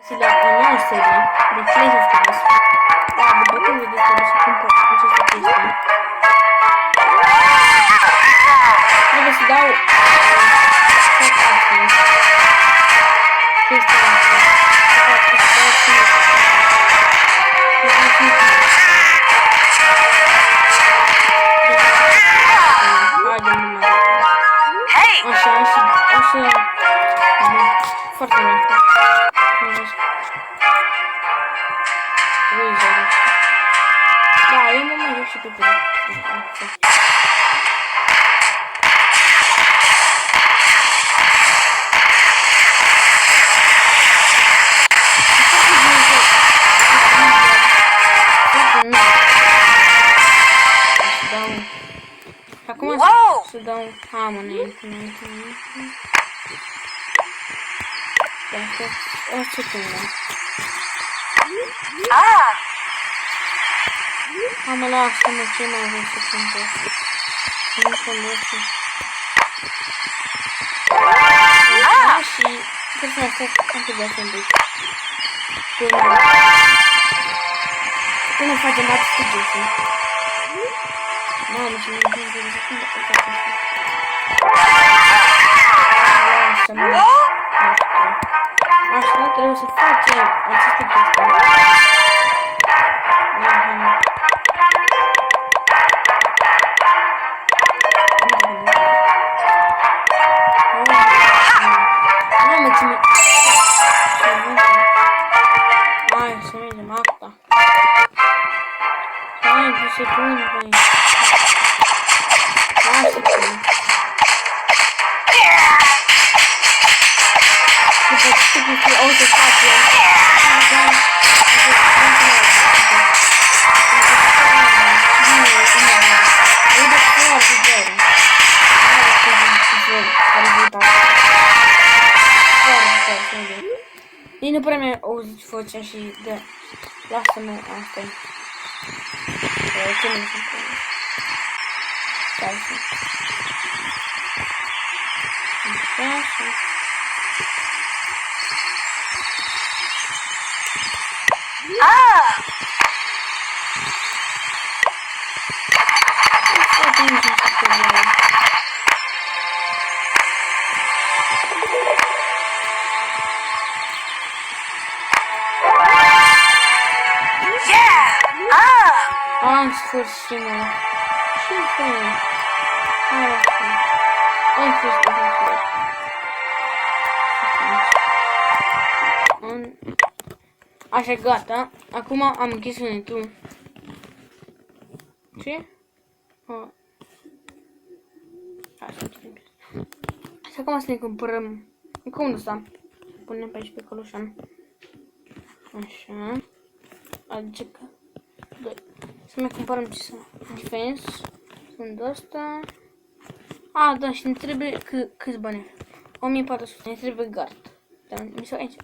și la o nouă serie de Clash of Clans. Da, după cum vedeți, trebuie să cumpăr aceste chestii. Trebuie să dau tot astea. Chestia asta. Așa, și o să... Foarte mișto. Da, eu mă mai joc și pe tine. Acum să dau hamă înainte. O secundă. Hamă, lasă-mă, ce mai vrei să cumpăr? Nu cunosc. Și trebuie să asta cât de un pic. Până facem atât de chestii. Mamă, ce mi-e bine de secundă. Lasă-mă. Așa, trebuie să facem aceste chestii. Mamă, ce mi-e... Hai, să mergem asta. Hai, de secundă, băi. Lasă-te. După ce chestii o să facem. Ei nu prea mi-a auzit vocea și de... Lasă-mă, asta-i. Ce nu se pune? Stai să... Așa. În sfârșit, mă. Ce vrei? În sfârșit. Așa, gata. Acum am închis sunetul. Ce? Așa, și acum să ne cumpărăm. Cum nu sta? Punem pe aici pe coloșan. Așa. Adică că... Să mai cumpărăm ce să... Defense. Sunt ăsta. A, da, și ne trebuie câți bani avem? 1400. Ne trebuie gard. Da, mi se aici.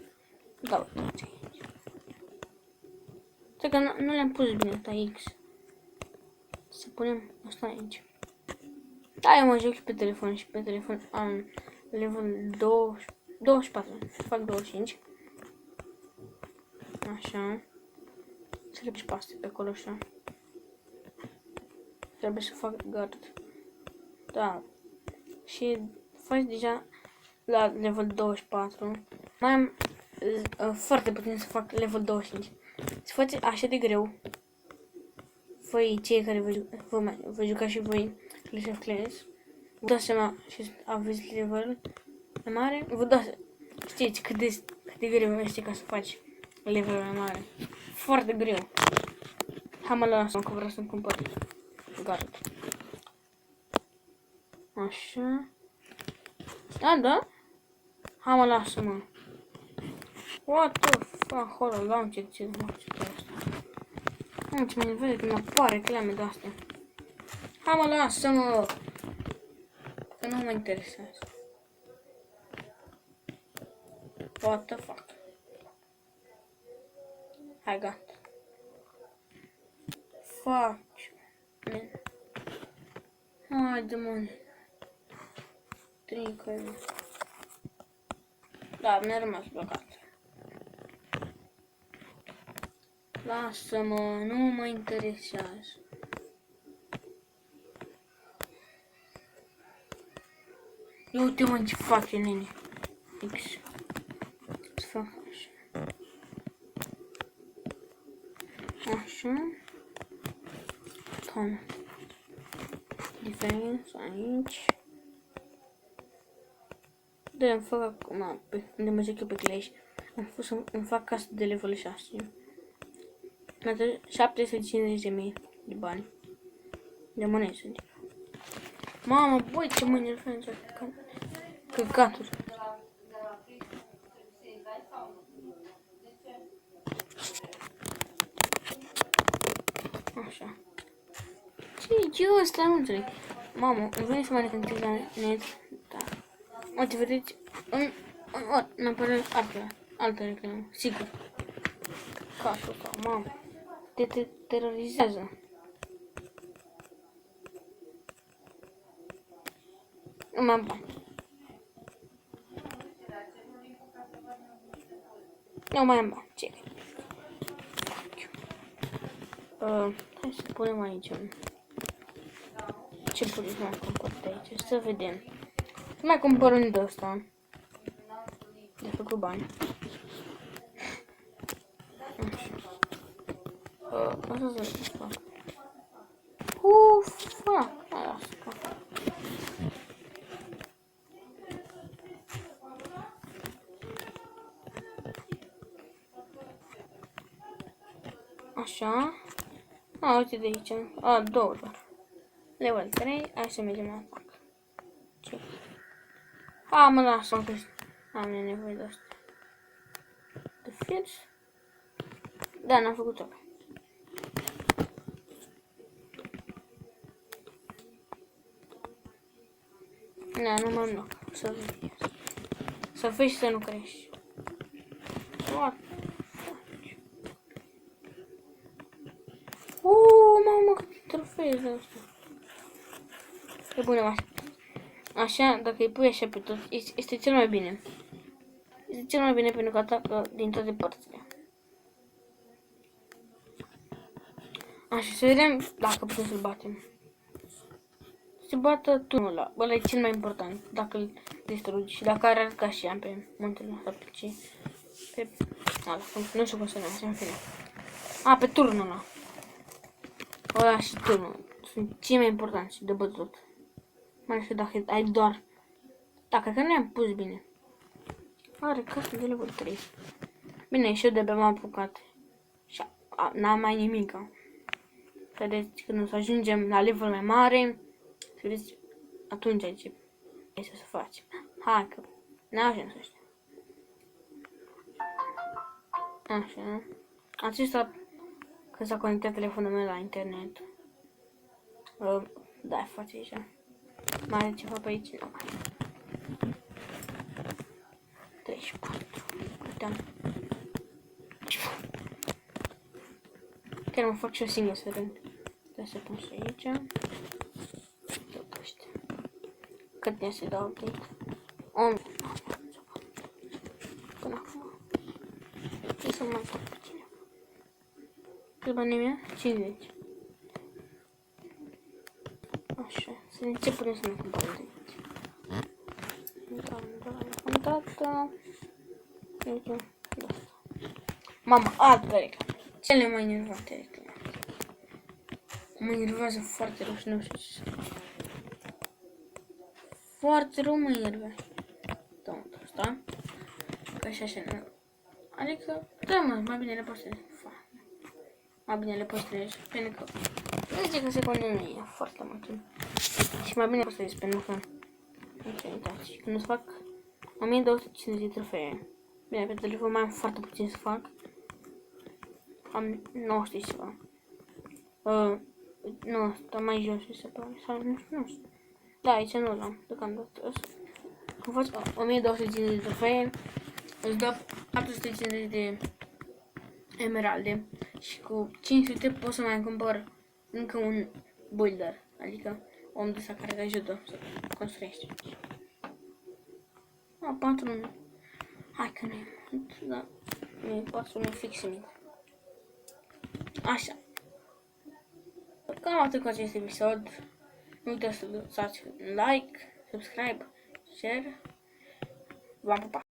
Da, uite aici. Cred că nu le-am pus bine ăsta X. Să punem ăsta aici. Da, eu mă joc și pe telefon și pe telefon am level 24. Fac 25. Așa. Trebuie și pe astea pe acolo așa. Trebuie să fac gard. Da. Și faci deja la level 24. Mai am foarte puțin să fac level 25. Se face așa de greu. Voi cei care vă jucați și voi Clash of Clans, vă dați seama și aveți level mai mare, vă dați, știți cât de greu este ca să faci level mai mare. Foarte greu. Hai mă lasă că vreau să-mi cumpăr gard. Așa. Da? Hai mă lasă, mă. What the fuck, hold on, launcher, ce asta? Nu, ce mă vede când apare reclame de astea. Hai mă lasă, mă. Că nu mă interesează. What the fuck. Hai, gata. Fuck. Hai, demone. Trincă. Da, mi-a rămas blocat. Lasă-mă, nu mă interesează. Eu uite-mă ce face, nene. X. Să fac așa. Așa. Tom. Defense aici. Da, îmi fac acum, unde mă zic eu pe Clash. Am fost să-mi fac casă de level 6. Mi-a dat 750.000 de bani. De monede, adică. Mamă, băi, ce mă enervează. Căcaturi. Așa. Ce e ăsta? Nu înțeleg. Mamă, îmi vine să mă necântez la net. Da. Uite, vedeți? Mi-a apărut altă reclamă. Sigur. Cașul ăsta, mamă. Te terorizează. Nu mai am bani. Nu mai am bani. Ce? Hai să punem aici. Ce putem mai cumpăr de aici? Să vedem. Mai cumpăr un de ăsta. De făcut bani. Asta să fac. Ufa! Așa. A, uite de aici. A, două doar. Level 3. Hai să mergem la atac. Ce? A, mă lasă-mă că am nevoie de asta. Defense. Da, n-am făcut-o. Da, nu mă înloc. Să vezi. Să vezi și să nu crești. What? Mamă, câte trofee de asta. E bună, așa. Așa, dacă îi pui așa pe tot, este cel mai bine. Este cel mai bine pentru că atacă din toate părțile. Așa, să vedem dacă putem să-l batem. Se bată tunul ăla. Ăla e cel mai important. Dacă îl distrugi și dacă are ca și am pe muntele ăsta pe ce... Pe... Ala, nu știu cum să numește, în fine. A, pe turnul ăla. Ăla și turnul. Sunt cei mai importanți de bătut. Mai ales dacă ai doar... Da, cred că nu i-am pus bine. Are casă de level 3. Bine, și eu de-abia m-am apucat. Și n-am mai nimica. Vedeți, când o să ajungem la level mai mare, să vedeți, atunci ce este să facem. Hai că n-a ajuns ăștia. Așa. Acesta, că s-a conectat telefonul meu la internet. Da, face așa. Mai are ceva pe aici? Nu mai. 34. Uiteam. Chiar mă fac și o singură să vedem. Trebuie să pun și aici. Tot ăștia. Cât ne se dau update? 1000. Până acum. Ce să mai fac puțin? Cât bani mea? 50. Așa. Să vedem ce putem să ne cumpărăm de aici. Data. Uite. Mama, altă reclamă. Cele mai enervante reclame. Mă enervează foarte rău și nu știu ce să fac. Foarte rău mă enervează. Da, asta. Că așa nu. Adică, da mă, mai bine le păstrez. Mai bine le păstrez, pentru că nu zice că secundă nu e foarte mult timp. Și mai bine păstrez, pentru că uitați, când îți fac 1250 de trofee. Bine, pe telefon mai am foarte puțin să fac. Am 900 ceva. Nu, dar mai jos se pare. Sau nu știu. Da, aici nu l-am. Deocamdată. Când faci 1250 de trofee, îți dă 450 de emeralde. Și cu 500 poți să mai cumpăr încă un builder. Adică om de ăsta care te ajută să construiești. A, 4. Hai că nu e mult, dar nu e 4 fix nimic. Așa. Cam atât cu acest episod. Nu uitați să lăsați un like, subscribe, share. V-am pupat!